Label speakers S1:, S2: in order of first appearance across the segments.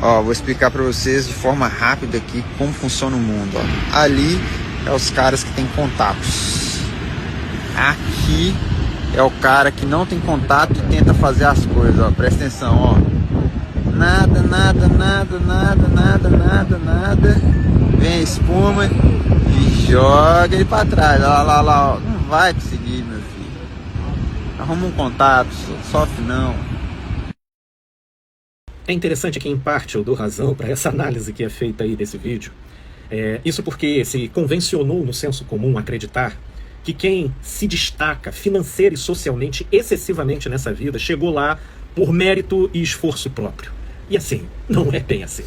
S1: Ó, vou explicar para vocês de forma rápida aqui como funciona o mundo. Ó. Ali é os caras que têm contatos. Aqui é o cara que não tem contato e tenta fazer as coisas. Ó. Presta atenção, ó. Nada, nada, nada, nada, nada, nada, nada. Vem a espuma e joga ele para trás. Ó, lá, ó. Não vai conseguir, meu filho. Arruma um contato, sofre não.
S2: É interessante que, em parte, eu dou razão para essa análise que é feita aí desse vídeo. Isso porque se convencionou no senso comum acreditar que quem se destaca financeira e socialmente excessivamente nessa vida chegou lá por mérito e esforço próprio. E assim, não é bem assim.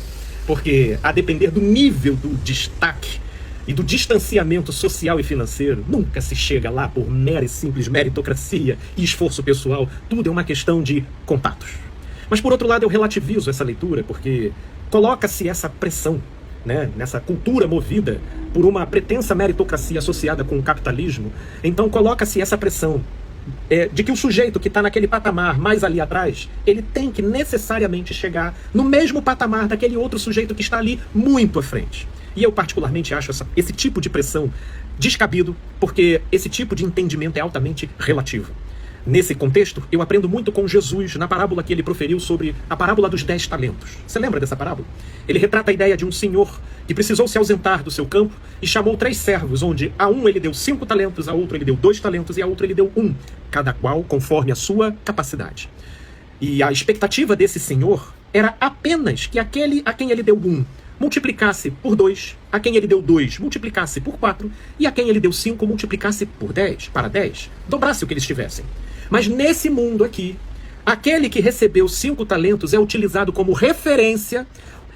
S2: Porque, a depender do nível do destaque e do distanciamento social e financeiro, nunca se chega lá por mera e simples meritocracia e esforço pessoal. Tudo é uma questão de contatos. Mas, por outro lado, eu relativizo essa leitura, porque coloca-se essa pressão, né, nessa cultura movida por uma pretensa meritocracia associada com o capitalismo. Então, coloca-se essa pressão de que o sujeito que está naquele patamar mais ali atrás, ele tem que necessariamente chegar no mesmo patamar daquele outro sujeito que está ali muito à frente. E eu particularmente acho esse tipo de pressão descabido, porque esse tipo de entendimento é altamente relativo. Nesse contexto, eu aprendo muito com Jesus na parábola que ele proferiu sobre a parábola dos 10 talentos. Você lembra dessa parábola? Ele retrata a ideia de um senhor que precisou se ausentar do seu campo e chamou 3 servos, onde a um ele deu 5 talentos, a outro ele deu 2 talentos e a outro ele deu 1, cada qual conforme a sua capacidade. E a expectativa desse senhor era apenas que aquele a quem ele deu 1 multiplicasse por 2, a quem ele deu 2 multiplicasse por 4 e a quem ele deu 5 multiplicasse por 10, para 10, dobrasse o que eles tivessem. Mas nesse mundo aqui, aquele que recebeu 5 talentos é utilizado como referência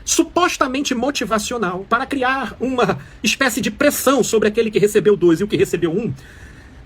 S2: supostamente motivacional para criar uma espécie de pressão sobre aquele que recebeu 2 e o que recebeu 1,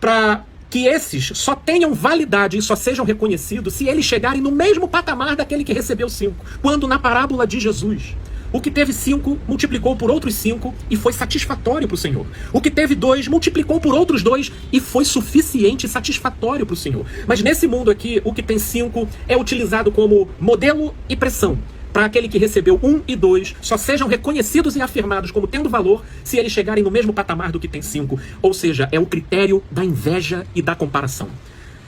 S2: para que esses só tenham validade e só sejam reconhecidos se eles chegarem no mesmo patamar daquele que recebeu 5. Quando na parábola de Jesus, o que teve 5 multiplicou por outros 5 e foi satisfatório para o Senhor. O que teve 2 multiplicou por outros 2 e foi suficiente e satisfatório para o Senhor. Mas nesse mundo aqui, o que tem 5 é utilizado como modelo e pressão para aquele que recebeu 1 e 2 só sejam reconhecidos e afirmados como tendo valor se eles chegarem no mesmo patamar do que tem 5. Ou seja, é o critério da inveja e da comparação.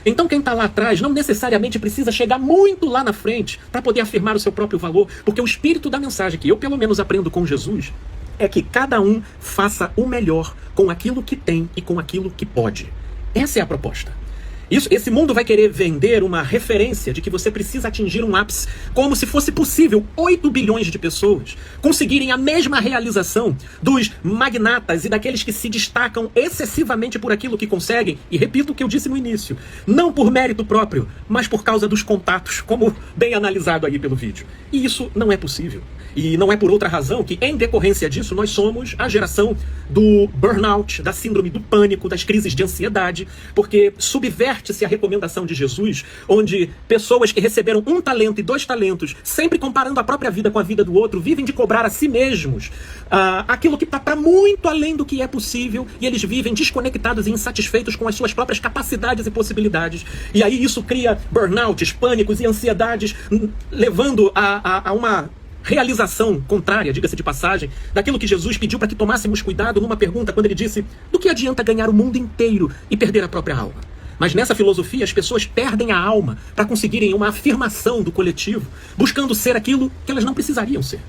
S2: Então quem está lá atrás não necessariamente precisa chegar muito lá na frente para poder afirmar o seu próprio valor, porque o espírito da mensagem que eu pelo menos aprendo com Jesus é que cada um faça o melhor com aquilo que tem e com aquilo que pode. Essa é a proposta. Esse mundo vai querer vender uma referência de que você precisa atingir um ápice, como se fosse possível 8 bilhões de pessoas conseguirem a mesma realização dos magnatas e daqueles que se destacam excessivamente por aquilo que conseguem, e repito o que eu disse no início, não por mérito próprio, mas por causa dos contatos, como bem analisado aí pelo vídeo. E isso não é possível. E não é por outra razão que, em decorrência disso, nós somos a geração do burnout, da síndrome do pânico, das crises de ansiedade, porque subverte-se a recomendação de Jesus, onde pessoas que receberam 1 talento e 2 talentos, sempre comparando a própria vida com a vida do outro, vivem de cobrar a si mesmos aquilo que está para muito além do que é possível, e eles vivem desconectados e insatisfeitos com as suas próprias capacidades e possibilidades. E aí isso cria burnouts, pânicos e ansiedades, levando a uma realização contrária, diga-se de passagem, daquilo que Jesus pediu para que tomássemos cuidado numa pergunta, quando ele disse: do que adianta ganhar o mundo inteiro e perder a própria alma? Mas nessa filosofia as pessoas perdem a alma para conseguirem uma afirmação do coletivo, buscando ser aquilo que elas não precisariam ser.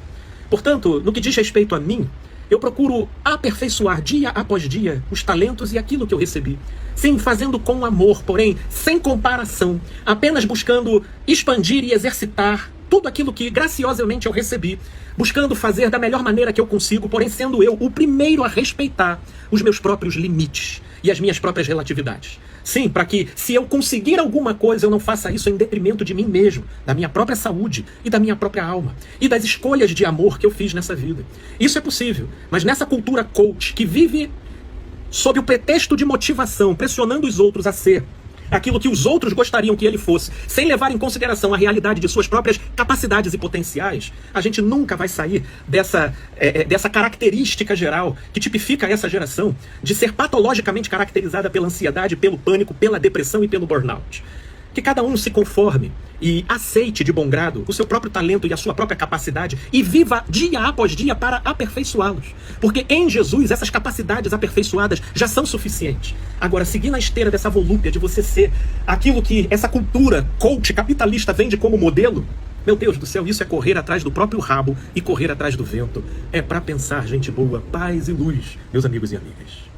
S2: Portanto, no que diz respeito a mim, eu procuro aperfeiçoar dia após dia os talentos e aquilo que eu recebi. Sim, fazendo com amor, porém sem comparação, apenas buscando expandir e exercitar tudo aquilo que graciosamente eu recebi, buscando fazer da melhor maneira que eu consigo, porém sendo eu o primeiro a respeitar os meus próprios limites e as minhas próprias relatividades. Sim, para que, se eu conseguir alguma coisa, eu não faça isso em detrimento de mim mesmo, da minha própria saúde e da minha própria alma, e das escolhas de amor que eu fiz nessa vida. Isso é possível, mas nessa cultura coach que vive sob o pretexto de motivação, pressionando os outros a ser aquilo que os outros gostariam que ele fosse, sem levar em consideração a realidade de suas próprias capacidades e potenciais, a gente nunca vai sair dessa característica geral que tipifica essa geração de ser patologicamente caracterizada pela ansiedade, pelo pânico, pela depressão e pelo burnout. Que cada um se conforme e aceite de bom grado o seu próprio talento e a sua própria capacidade e viva dia após dia para aperfeiçoá-los. Porque em Jesus essas capacidades aperfeiçoadas já são suficientes. Agora, seguir na esteira dessa volúpia de você ser aquilo que essa cultura coach capitalista vende como modelo, meu Deus do céu, isso é correr atrás do próprio rabo e correr atrás do vento. É para pensar, gente boa, paz e luz, meus amigos e amigas.